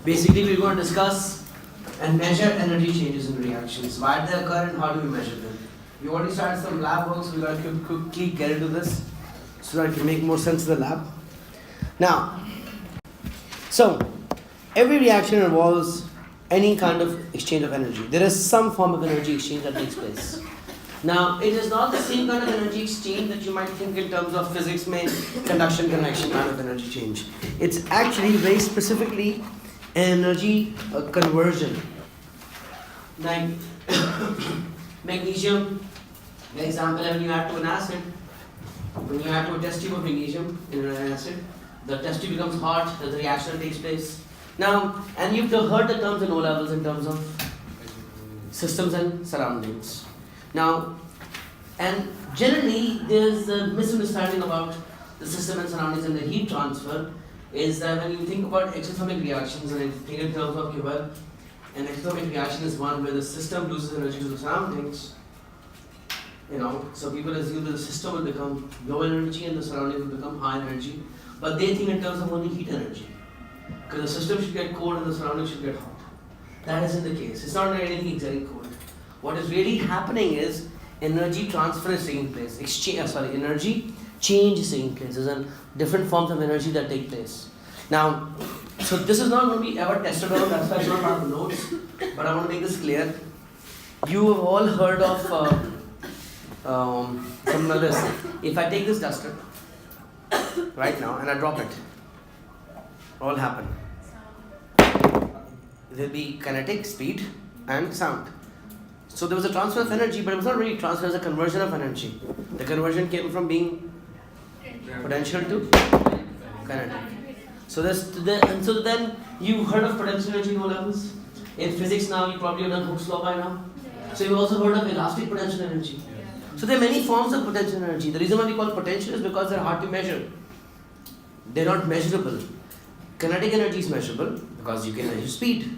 Basically, we're going to discuss and measure energy changes in reactions. Why they occur and how do we measure them? We already started some lab work, so we're going to quickly get into this so that it can make more sense in the lab. Now, so every reaction involves any kind of exchange of energy. There is some form of energy exchange that takes place. Now, it is not the same kind of energy exchange that you might think in terms of physics mein conduction convection kind of energy change. It's actually very specifically energy conversion. Like magnesium, for example, when you add to an acid, when you add to a test tube of magnesium in an acid, the test tube becomes hot, the reaction takes place. Now, and you've heard the terms in O levels in terms of systems and surroundings. Now, and generally there's a misunderstanding about the system and surroundings and the heat transfer is that when you think about exothermic reactions and think in terms of, well, an exothermic reaction is one where the system loses energy to the surroundings. So people assume that the system will become low energy and the surroundings will become high energy, but they think in terms of only heat energy. Because the system should get cold and the surroundings should get hot. That isn't the case. It's not anything exactly cold. What is really happening is energy transfer is taking place. Energy change is taking place. There's different forms of energy that take place. Now, so this is not going to be ever tested on, that's why I don't have notes, but I want to make this clear. You have all heard of something like this. If I take this duster right now and I drop it, what will happen? There will be kinetic, speed and sound. So there was a transfer of energy, but it was not really transfer, it was a conversion of energy. The conversion came from being potential to kinetic. So then you heard of potential energy in O levels. In physics now, you probably have done Hooke's law by now. So you also heard of elastic potential energy. So there are many forms of potential energy. The reason why we call potential is because they're hard to measure. They're not measurable. Kinetic energy is measurable because you can measure speed.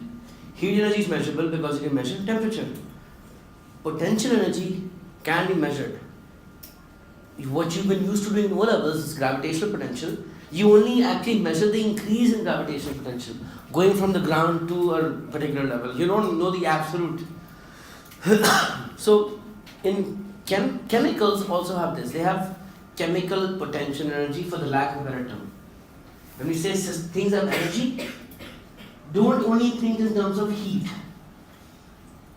Heat energy is measurable because you can measure temperature. Potential energy can be measured. What you've been used to doing in O levels is gravitational potential. You only actually measure the increase in gravitational potential, going from the ground to a particular level. You don't know the absolute. So, in chemicals also have this. They have chemical potential energy, for the lack of a better term. When we say things have energy, don't only think in terms of heat.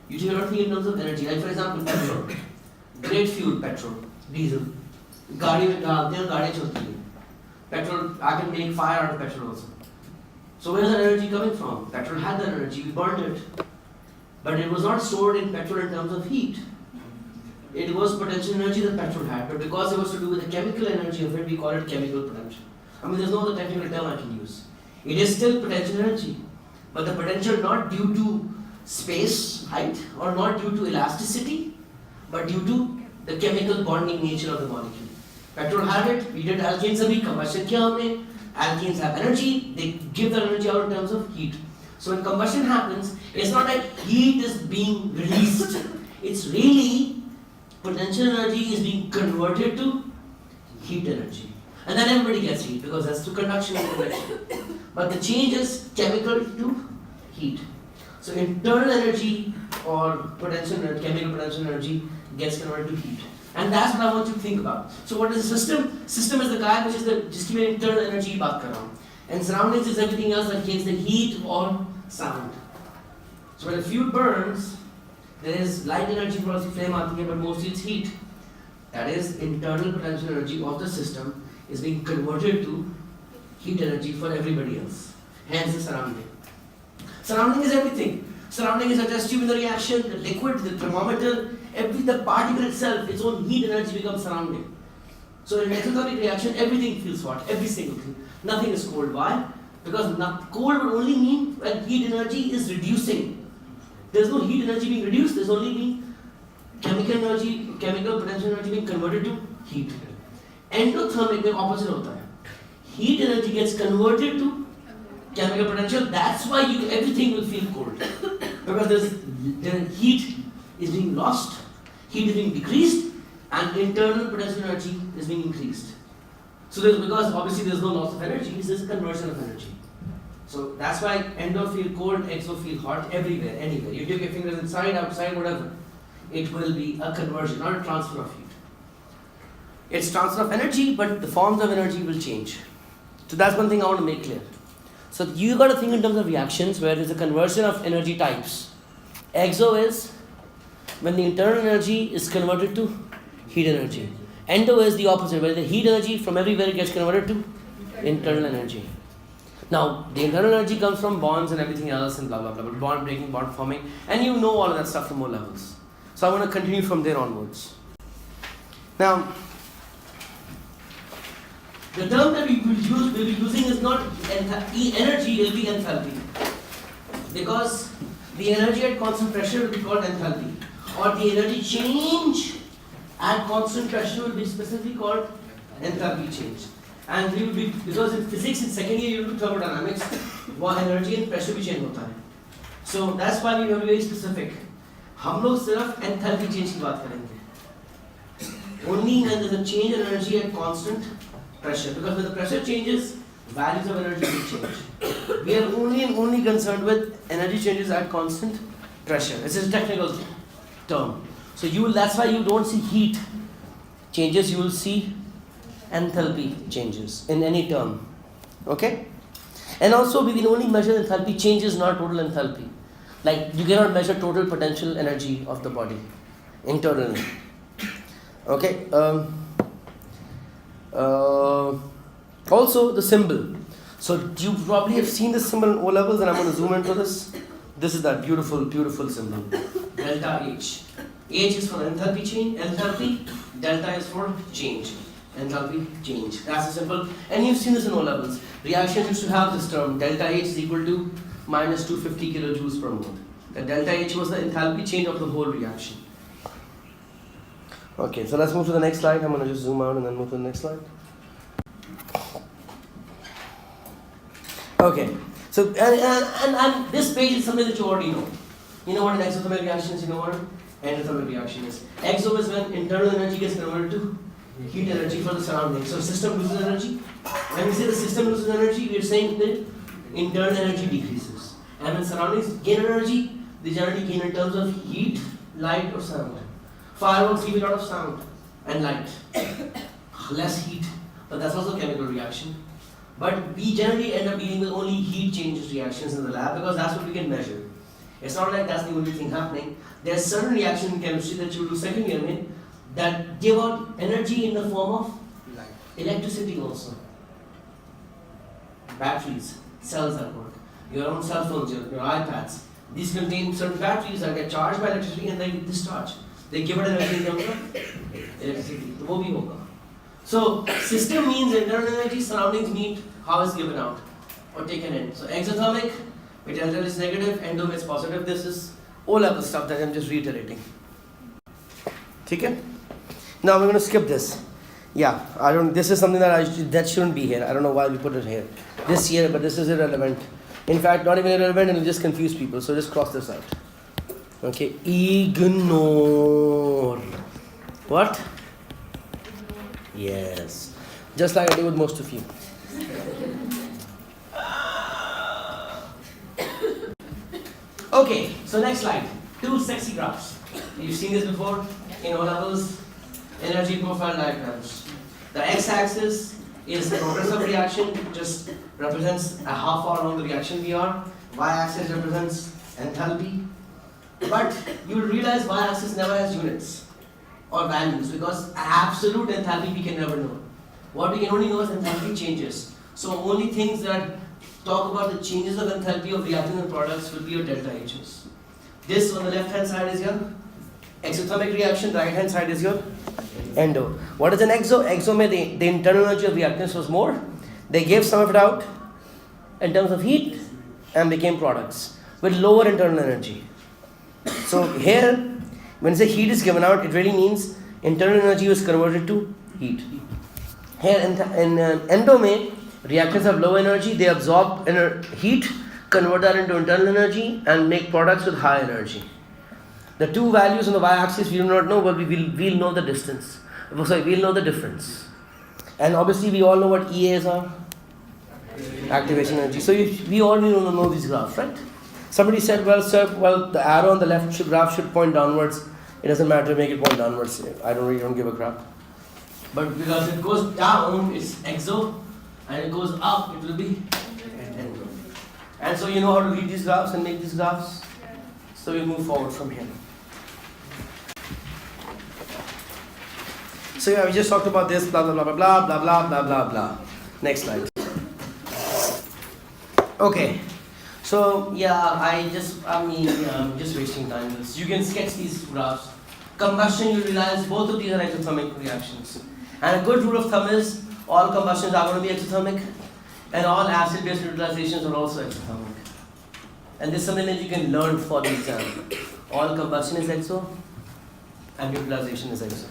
You do not think in terms of energy. Like for example, petrol. Great fuel, petrol, diesel. Petrol, I can make fire out of petrol also. So where is the energy coming from? Petrol had the energy, we burned it. But it was not stored in petrol in terms of heat. It was potential energy that petrol had, but because it was to do with the chemical energy of it, we call it chemical potential. There's no other technical term I can use. It is still potential energy, but the potential not due to space, height, or not due to elasticity, but due to the chemical bonding nature of the molecule. Petrol had it, we did alkanes abhi, combustion kiya humne. Alkanes have energy, they give the energy out in terms of heat. So when combustion happens, it's not that heat is being released, it's really potential energy is being converted to heat energy. And then everybody gets heat because that's through conduction and convection. But the change is chemical to heat. So internal energy or potential energy, chemical potential energy gets converted to heat. And that's what I want you to think about. So what is the system? System is the guy which is just give internal energy baat kar raha hu. And surroundings is everything else that gives the heat or sound. So when a fuel burns, there is light energy for the flame aati hai, but mostly it's heat. That is internal potential energy of the system is being converted to heat energy for everybody else. Hence the surrounding. Surrounding is everything. Surrounding is a test tube in the reaction, the liquid, the thermometer, the particle itself, its own heat energy becomes surrounding. So in an exothermic reaction, everything feels hot, every single thing. Nothing is cold. Why? Because cold would only mean when heat energy is reducing. There's no heat energy being reduced, there's only being chemical energy, chemical potential energy being converted to heat. Endothermic में opposite होता है. Heat energy gets converted to chemical potential. That's why everything will feel cold because the heat is being lost, heat is being decreased, and internal potential energy is being increased. So because obviously there's no loss of energy, there's a conversion of energy. So that's why endo feel cold, exo feel hot everywhere, anywhere. You dip your fingers inside, outside, whatever. It will be a conversion, not a transfer of heat. It's transfer of energy, but the forms of energy will change. So that's one thing I want to make clear. So you got to think in terms of reactions where there's a conversion of energy types. Exo is when the internal energy is converted to heat energy. Endo is the opposite, where the heat energy from everywhere gets converted to internal energy. Now, the internal energy comes from bonds and everything else and blah blah blah, bond breaking, bond forming, and you know all of that stuff from more levels. So I want to continue from there onwards. Now, the term that we'll be using is not energy, it will be enthalpy. Because the energy at constant pressure will be called enthalpy. Or the energy change at constant pressure will be specifically called enthalpy change. And we will be, because in physics in second year you will do thermodynamics, where energy and pressure भी change होता है. So that's why we will be very specific. हम लोग सिर्फ enthalpy change की बात करेंगे. Only when there is a change in energy at constant pressure. Because when the pressure changes, values of energy will change. We are only concerned with energy changes at constant pressure. This is a technical term. So that's why you don't see heat changes, you will see enthalpy changes in any term. Okay? And also we will only measure enthalpy changes, not total enthalpy. Like you cannot measure total potential energy of the body internally. Okay? Also the symbol. So you probably have seen this symbol in O levels, and I'm going to zoom into this. This is that beautiful, beautiful symbol. Delta H. H is for enthalpy change, enthalpy. Delta is for change. Enthalpy change. That's the symbol. And you've seen this in O levels. Reactions used to have this term. Delta H is equal to minus 250 kilojoules per mole. The delta H was the enthalpy change of the whole reaction. Okay, so let's move to the next slide. I'm going to just zoom out and then move to the next slide. Okay, so and this page is something that you already know. You know what an exothermic reaction is, you know what an endothermic reaction is. Exo is when internal energy gets converted to heat energy for the surroundings. So system loses energy. When we say the system loses energy, we are saying that internal energy decreases. And when surroundings gain energy, they generally gain in terms of heat, light or sound. Fireworks give a lot of sound and light. Less heat, but that's also a chemical reaction. But we generally end up dealing with only heat changes reactions in the lab because that's what we can measure. It's not like that's the only thing happening. There's certain reactions in chemistry that you do second year in that give out energy in the form of electricity also. Batteries, cells that work. Your own cell phones, your iPads. These contain certain batteries that get charged by electricity and they discharge. They give it energy in terms of electricity. तो वो भी होगा. So system means internal energy, surroundings mean how it's given out or taken in. So exothermic, where delta is negative, endo is positive. This is all level stuff that I'm just reiterating. Okay? Now we're going to skip this. Yeah, this is something that shouldn't be here. I don't know why we put it here. This year, but this is irrelevant. In fact, not even irrelevant, and it'll just confuse people. So just cross this out. Okay, ignore. What? Yes. Just like I do with most of you. Okay, so next slide. Two sexy graphs. You've seen this before in O levels. Energy profile diagrams. The x-axis is the progress of reaction, just represents how far along the reaction we are. Y-axis represents enthalpy. But you will realize y-axis never has units or values because absolute enthalpy we can never know. What we can only know is enthalpy changes. So only things that talk about the changes of enthalpy of reactants and products will be your delta H's. This on the left hand side is your exothermic reaction, the right hand side is your endo. What is an exo? Exo mein the internal energy of reactants was more. They gave some of it out in terms of heat and became products with lower internal energy. So here, when say heat is given out, it really means internal energy was converted to heat. Here in endo mein, reactants have low energy, they absorb heat, convert that into internal energy and make products with high energy. The two values on the y-axis we do not know, but we'll know the distance. Sorry, we'll know the difference. And obviously we all know what EAs are. Activation energy. So we all need to know these graphs, right? Somebody said, well, sir, the arrow on the left graph should point downwards. It doesn't matter, make it point downwards. I don't give a crap. But because it goes down, it's exo, and it goes up, it will be endo. And so you know how to read these graphs and make these graphs. So we move forward from here. So yeah, we just talked about this, blah blah blah blah blah blah blah blah blah blah. Next slide. Okay. So yeah, I'm just wasting time. You can sketch these graphs. Combustion, you realize both of these are exothermic reactions. And a good rule of thumb is all combustions are going to be exothermic, and all acid-base utilizations are also exothermic. And this is something that you can learn for the exam. All combustion is exo, and utilization is exo.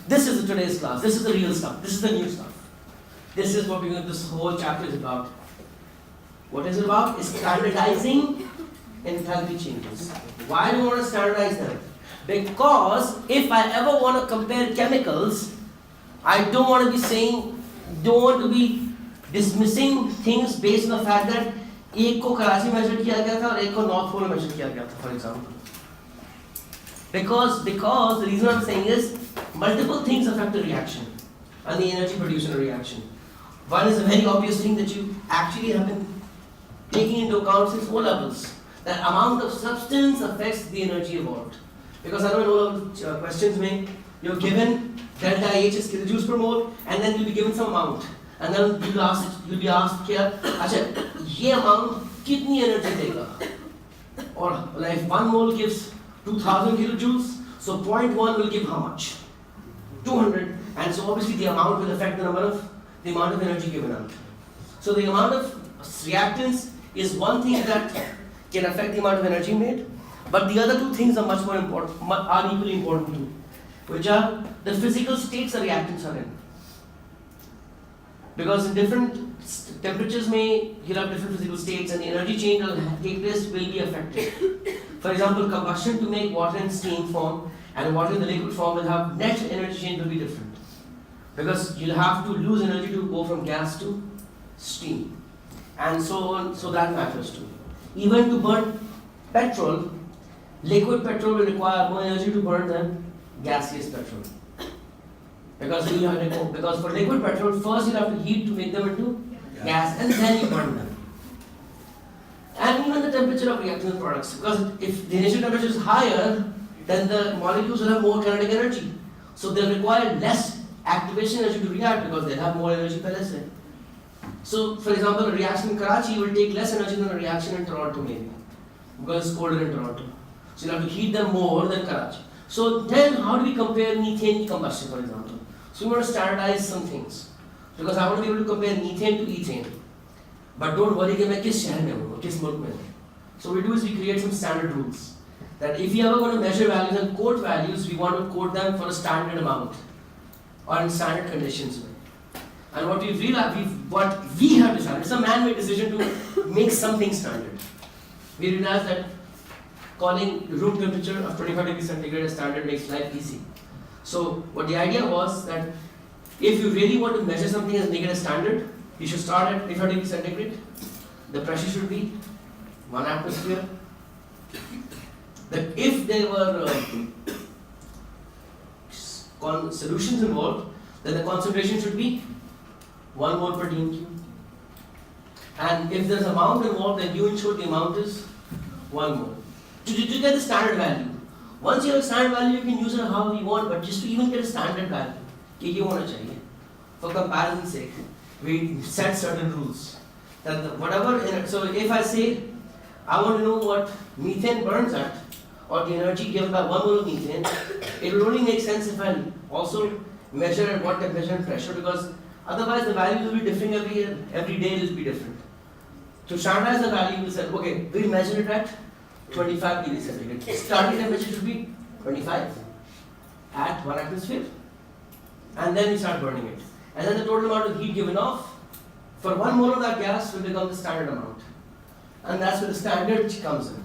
This is today's class. This is the real stuff. This is the new stuff. This is what this whole chapter is about. What is it about? It's standardizing enthalpy changes. Why do you want to standardize them? Because if I ever want to compare chemicals, I don't want to be dismissing things based on the fact that एक को Karachi measure किया गया था और एक को North Pole measure किया गया था, for example. Because the reason I'm saying is multiple things affect a reaction and the energy produced in a reaction. One is a very obvious thing that you actually have been taking into account since O levels. That amount of substance affects the energy evolved. Because I know in O level questions you're given delta H is kilojoules per mole, and then you'll be given some amount. And then you'll be asked, अच्छा ये amount कितनी energy देगा? Or like 1 mole gives 2000 kilojoules, so 0.1 will give how much? 200. And so obviously the amount will affect the amount of energy given out. So the amount of reactants is one thing that can affect the amount of energy made, but the other two things are much more important, are equally important too, which are the physical states the reactants are in. Because in different temperatures you'll have different physical states, and the energy change will take place will be affected. For example, combustion to make water in steam form and water in the liquid form will have net energy change will be different. Because you'll have to lose energy to go from gas to steam. And so on, so that matters too. Even to burn petrol, liquid petrol will require more energy to burn than gaseous petrol. Because for liquid petrol, first you have to heat to make them into gas, and then you burn them. And even the temperature of reactant products, because if the initial temperature is higher, then the molecules will have more kinetic energy. So they'll require less activation energy to react because they'll have more energy per se. So, for example, a reaction in Karachi will take less energy than a reaction in Toronto maybe, because it's colder in Toronto. So you'll have to heat them more than Karachi. So then how do we compare methane combustion, for example? So we want to standardize some things. Because I want to be able to compare methane to ethane. But don't worry that I which shahar mein hu, kis mulk mein hu. So what we do is we create some standard rules. That if we ever going to measure values and quote values, we want to quote them for a standard amount or in standard conditions. And what we have decided, it's a man-made decision to make something standard. We realized that calling room temperature of 25 degrees centigrade as standard makes life easy. So what the idea was that if you really want to measure something and make it a standard, you should start at 25 degrees centigrade. The pressure should be 1 atmosphere. That if there were solutions involved, then the concentration should be 1 mole per dm³. And if there's amount involved, then you ensure the amount is 1 mole. To get the standard value. Once you have a standard value, you can use it however you want, but just to even get a standard value, for comparison's sake, we set certain rules. That so if I say, I want to know what methane burns at, or the energy given by 1 mole of methane, it will only make sense if I also measure at what temperature and pressure, because otherwise the values will be different every day it will be different. To standardize the value, we said, okay, we'll measure it at 25 degrees centigrade. Starting temperature should be 25 at 1 atmosphere, and then we start burning it. And then the total amount of heat given off for 1 mole of that gas will become the standard amount. And that's where the standard comes in.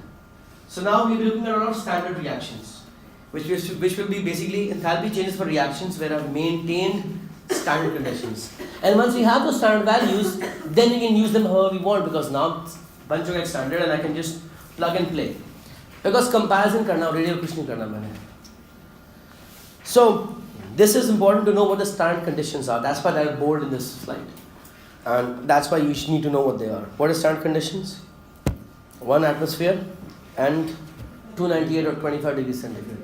So now we're looking at a lot of standard reactions, which will be basically enthalpy changes for reactions where I've maintained standard conditions. And once we have those standard values, then we can use them however we want, because now bunch of standard and I can just plug and play. Because comparison karna, radial kuch nahi karna maine. So this is important to know what the standard conditions are. That's why they're bold in this slide. And that's why you need to know what they are. What are standard conditions? 1 atmosphere and 298 or 25 degrees centigrade.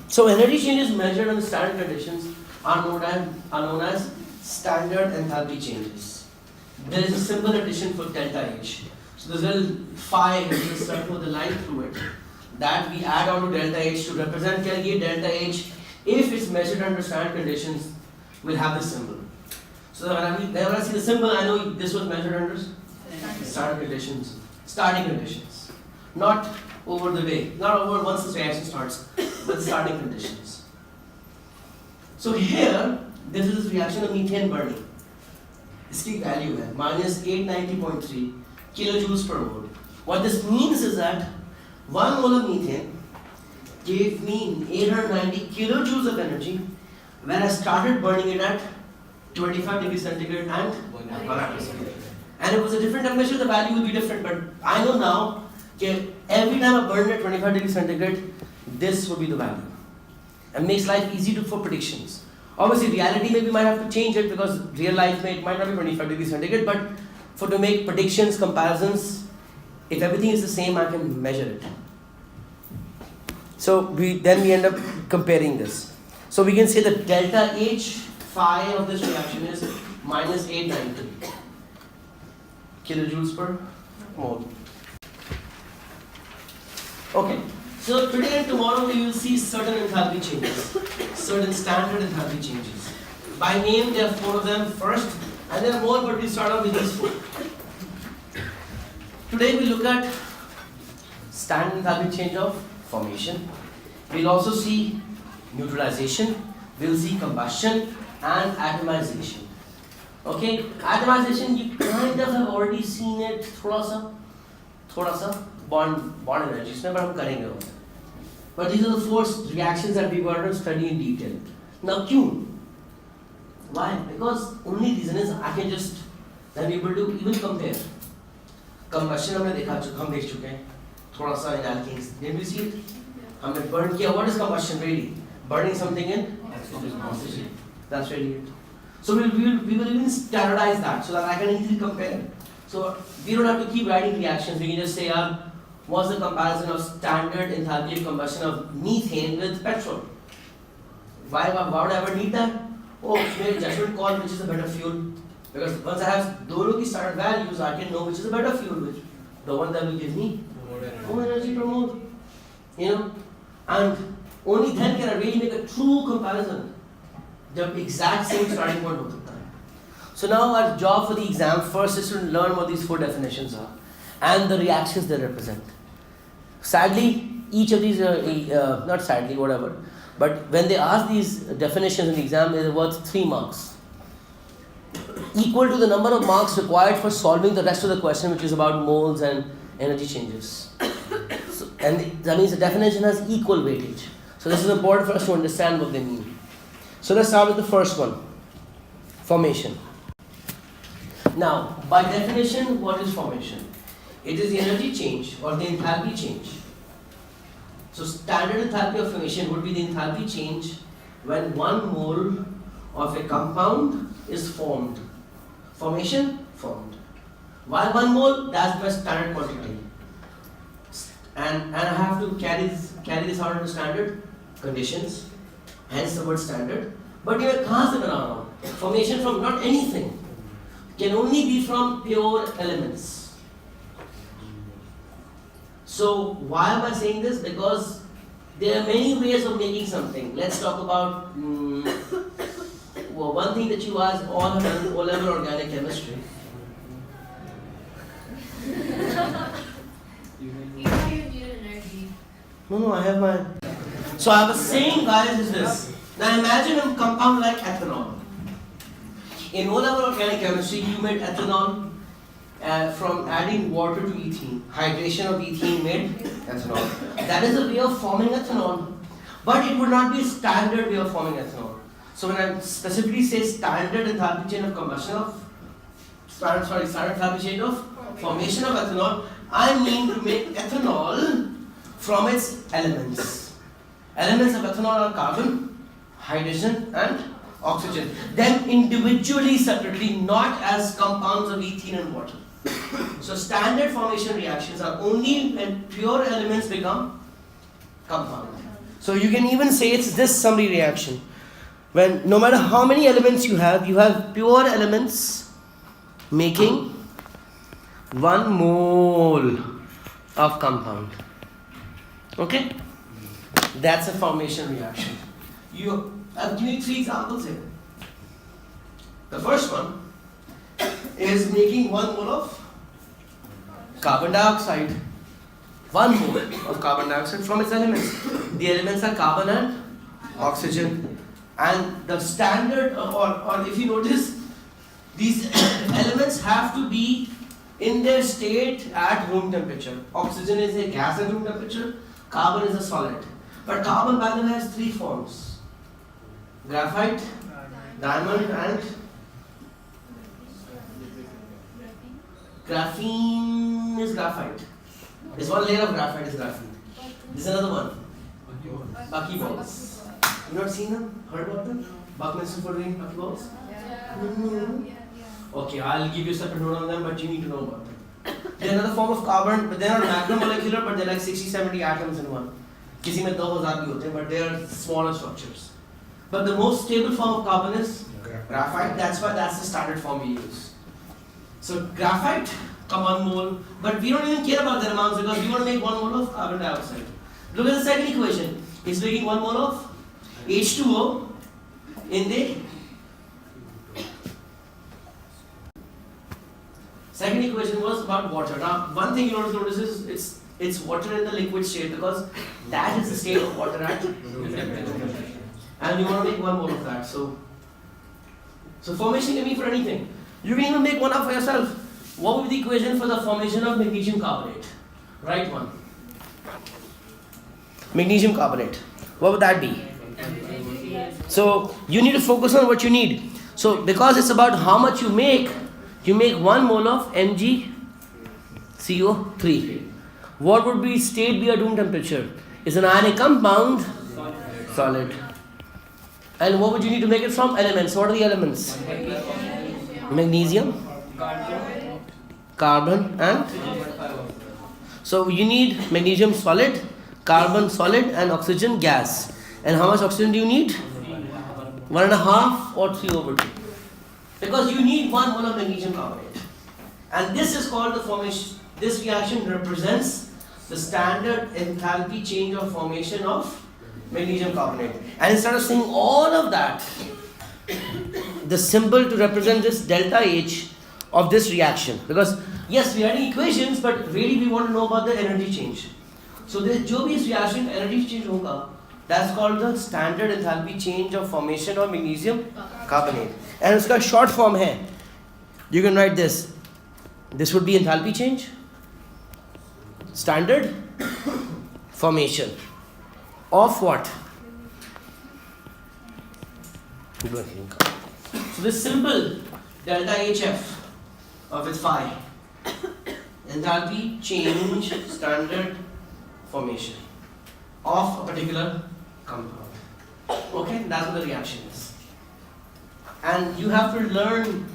So energy changes measured under standard conditions are known as standard enthalpy changes. There is a simple addition for delta H. So there's a little phi here, just a circle with a line through it, that we add on to delta H to represent delta H. If it's measured under standard conditions, we'll have this symbol. So whenever I see the symbol, I know this was measured under standard conditions, starting conditions. Not over the way, not over once this reaction starts, but starting conditions. So here, this is reaction of methane burning. Its value is minus 890.3 kilojoules per mole. What this means is that 1 mole of methane gave me 890 kilojoules of energy when I started burning it at 25 degrees centigrade and 1 atmosphere. And if it was a different temperature, the value will be different. But I know now that every time I burn at 25 degrees centigrade, this will be the value. And makes life easy for predictions. Obviously, reality maybe might have to change it, because real life it might not be 25 degrees centigrade, but to make predictions, comparisons, if everything is the same, I can measure it. So we end up comparing this. So we can say that delta H phi of this reaction is minus 890 kilojoules per mole. Okay. So today and tomorrow we will see certain enthalpy changes, certain standard enthalpy changes. By name, there are 4 of them first, and there are more, but we start off with these 4. Today we look at standard enthalpy change of formation. We'll also see neutralization, we'll see combustion and atomization. Okay, atomization you kind of have already seen it, thoda sa bond energy, but I'm cutting it off. But these are the 4 reactions that we were going to study in detail. Now, Q. Why? Because only reason is I can just then be able to even compare. Combustion हमने देखा, हम देख चुके हैं. थोड़ा सा in alkenes. Did we see it? हमने burn किया. What is combustion really? Burning something in oxygen. That's really it. So we will even standardize that so that I can easily compare. So we don't have to keep writing reactions. We can just say, what's the comparison of standard enthalpy of combustion of methane with petrol? Why would I ever need that? Oh, make judgment call which is a better fuel. Because once I have dono ki standard values, I can know which is a better fuel, which the one that will give me more energy per mole. And only then can I really make a true comparison. The exact same starting point ho sakta hai. So now our job for the exam first is to learn what these 4 definitions are and the reactions they represent. Sadly, each of these not sadly, whatever, but when they ask these definitions in the exam, they are worth 3 marks. Equal to the number of marks required for solving the rest of the question, which is about moles and energy changes. And that means the definition has equal weightage. So this is important for us to understand what they mean. So let's start with the first one, formation. Now, by definition, what is formation? It is the energy change or the enthalpy change. So standard enthalpy of formation would be the enthalpy change when 1 mole of a compound is formed. Formation, formed. Why 1 mole? That's my standard quantity. And I have to carry this out into standard conditions, hence the word standard. But you can't formation from not anything. Can only be from pure elements. So why am I saying this? Because there are many ways of making something. Let's talk about one thing that you guys all have done O-level organic chemistry. No, I have my. So I was saying, guys, is this. Now imagine a compound like ethanol. In O-level organic chemistry, you made ethanol from adding water to ethene. Hydration of ethene made ethanol. That is a way of forming ethanol. but it would not be a standard way of forming ethanol. So when I specifically say standard enthalpy change of combustion of standard enthalpy change of formation of ethanol, I mean to make ethanol from its elements. Elements of ethanol are carbon, hydrogen and oxygen. Then individually, separately, not as compounds of ethene and water. So standard formation reactions are only when pure elements become compound. So you can even say it's this summary reaction. When no matter how many elements you have pure elements making 1 mole of compound. Okay? That's a formation reaction. I'll give you 3 examples here. The first one is making 1 mole of carbon dioxide. 1 mole of carbon dioxide from its elements. The elements are carbon and oxygen. And the standard, or if you notice, these elements have to be in their state at room temperature. Oxygen is a gas at room temperature, carbon is a solid. But carbon by then has 3 forms: graphite, diamond and graphene is graphite. There's one layer of graphite is graphene. This is another one. Buckyballs. You not seen them? Heard about them? Buckminster Fuller buckyballs? Okay, I'll give you a separate note on them, but you need to know about them. They're another form of carbon, but they're not macromolecular, but they're like 60-70 atoms in one. किसी में 2000 भी होते हैं, but they are smaller structures. But the most stable form of carbon is graphite. That's why that's the standard form we use. So graphite, come 1 mole, but we don't even care about their amounts because we want to make 1 mole of carbon dioxide. Look at the second equation. It's making 1 mole of H2O in the second equation was about water. Now, one thing you want to notice is it's water in the liquid state because that is the state of water at and you want to make 1 mole of that. So formation can be for anything. You can even make one up for yourself. What would be the equation for the formation of magnesium carbonate? Right one. Magnesium carbonate. What would that be? So you need to focus on what you need. So because it's about how much you make 1 mole of MgCO3. What would be state be at room temperature? Is an ionic compound? Solid. And what would you need to make it from? Elements. What are the elements? Magnesium, carbon and so you need magnesium solid, carbon solid and oxygen gas. And how much oxygen do you need? 1.5 or 3/2. Because you need 1 mole of magnesium carbonate. And this is called the formation. This reaction represents the standard enthalpy change of formation of magnesium carbonate. And instead of saying all of that, the symbol to represent this delta H of this reaction. Because yes, we are writing equations, but really we want to know about the energy change. So the जो भी इस reaction energy change होगा, that's called the standard enthalpy change of formation of magnesium carbonate. And उसका short form है. You can write this. This would be enthalpy change. Standard formation of what? So this symbol delta HF of its phi, enthalpy change standard formation of a particular compound. Okay, that's what the reaction is. And you have to learn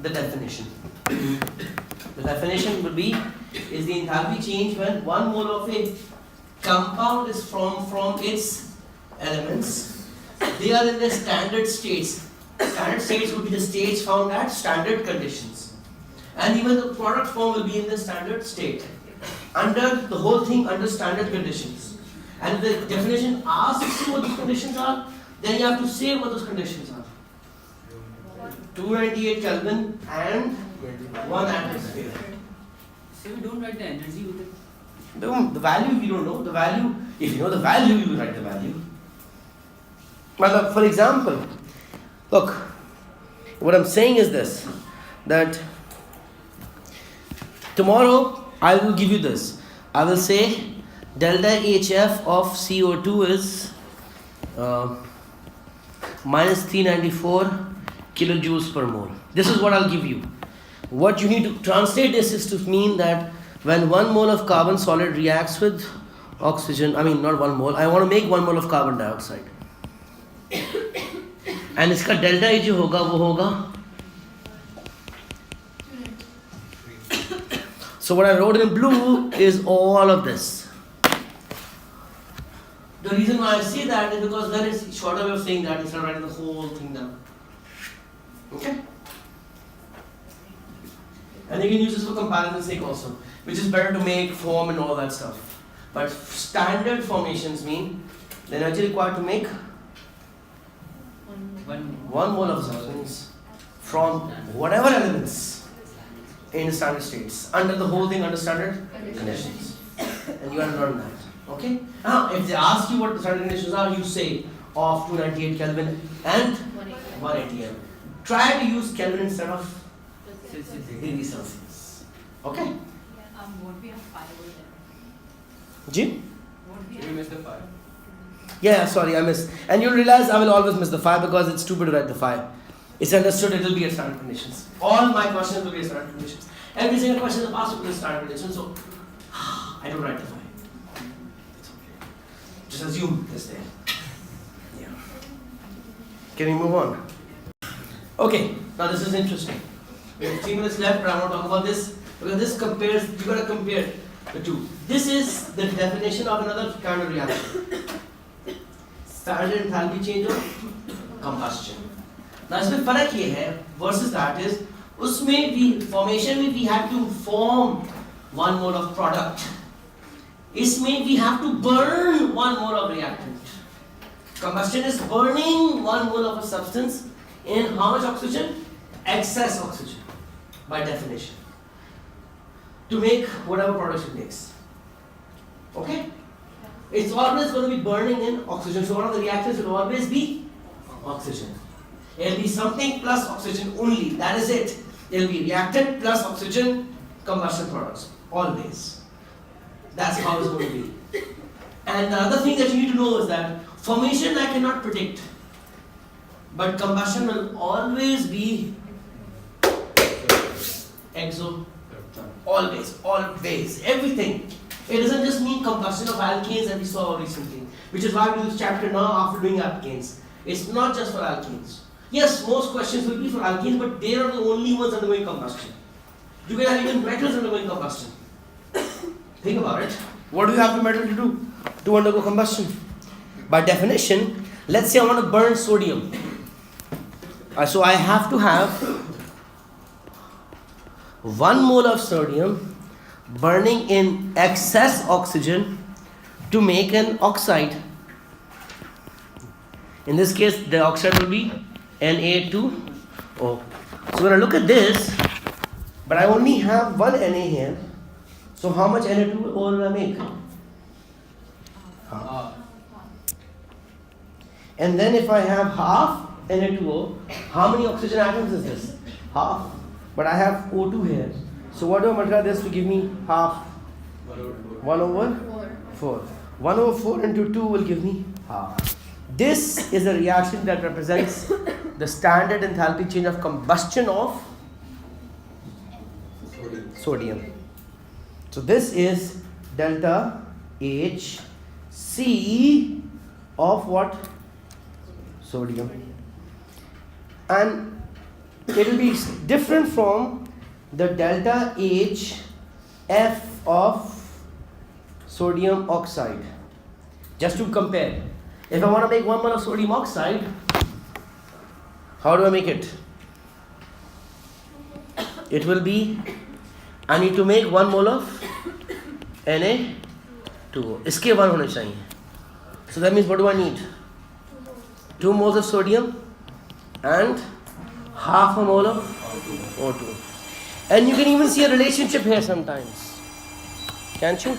the definition. The definition would be is the enthalpy change when 1 mole of a compound is from its elements. They are in their standard states. Standard states would be the states found at standard conditions. And even the product form will be in the standard state. Under the whole thing under standard conditions. And if the definition asks you what those conditions are, then you have to say what those conditions are. 298 Kelvin and 1 atmosphere. So we don't write the energy with it? The value we don't know. The value, if you know the value, you will write the value. But for example, look, what I'm saying is this, that tomorrow I will give you this. I will say delta HF of CO2 is minus 394 kilojoules per mole. This is what I'll give you. What you need to translate this is to mean that when 1 mole of carbon solid reacts with oxygen, not 1 mole, I want to make 1 mole of carbon dioxide. And इसका delta E जो होगा वो होगा. So what I wrote in blue is all of this. The reason why I say that is because then it's a shorter way of saying that instead of writing the whole thing down. Okay? And you can use this for comparison's sake also, which is better to make, form and all that stuff. But standard formations mean the energy required to make 1 mole of substance from whatever elements in standard states, under the whole thing under standard conditions. And you have to learn that. Okay? Now, if they ask you what the standard conditions are, you say of 298 Kelvin and 180 M. Try to use Kelvin instead of degrees Celsius. Okay? Won't we have fire over there? Ji? Won't we We have? missed the fire. Yeah, sorry, I missed. And you'll realize I will always miss the 5 because it's stupid to write the 5. It's understood it will be at standard conditions. All my questions will be at standard conditions. Every single question in the past will be at standard conditions, so I don't write the 5. It's okay. Just assume it's there. Yeah. Can we move on? Okay, now this is interesting. We have 3 minutes left, but I want to talk about this because this compares, you gotta compare the two. This is the definition of another kind of reaction. Standard enthalpy change of combustion. Now इसमें फर्क ये है versus that is उसमें भी formation में we have to form 1 mole of product. इसमें we have to burn 1 mole of reactant. Combustion is burning 1 mole of a substance in how much oxygen? Excess oxygen by definition to make whatever product it makes. Okay? It's always going to be burning in oxygen. So one of the reactants will always be oxygen. It will be something plus oxygen only. That is it. It will be reactant plus oxygen combustion products. Always. That's how it's going to be. And the other thing that you need to know is that formation I cannot predict. But combustion will always be exothermic. Always. Everything. It doesn't just mean combustion of alkanes that we saw recently, which is why we do this chapter now after doing alkanes. It's not just for alkanes. Yes, most questions will be for alkanes, but they are the only ones undergoing combustion. You can have even metals undergoing combustion. Think about it. What do you have the metal to do to undergo combustion? By definition, let's say I want to burn sodium. So I have to have 1 mole of sodium burning in excess oxygen to make an oxide. In this case, the oxide will be Na2O. So when I look at this, but I only have 1 Na here, so how much Na2O will I make? Half. And then if I have half Na2O, how many oxygen atoms is this? Half. But I have O2 here. So what do I multiply this to give me half? 1 over 4. 1 over 4 into 2 will give me half. This is a reaction that represents the standard enthalpy change of combustion of sodium. So this is delta HC of what? Sodium. And it will be different from the delta HF of sodium oxide. Just to compare, if I want to make 1 mole of sodium oxide, how do I make it? It will be, I need to make 1 mole of Na2O. इसके 1 होने चाहिए. So that means what do I need? 2 moles of sodium and half a mole of O2. And you can even see a relationship here sometimes. Can't you?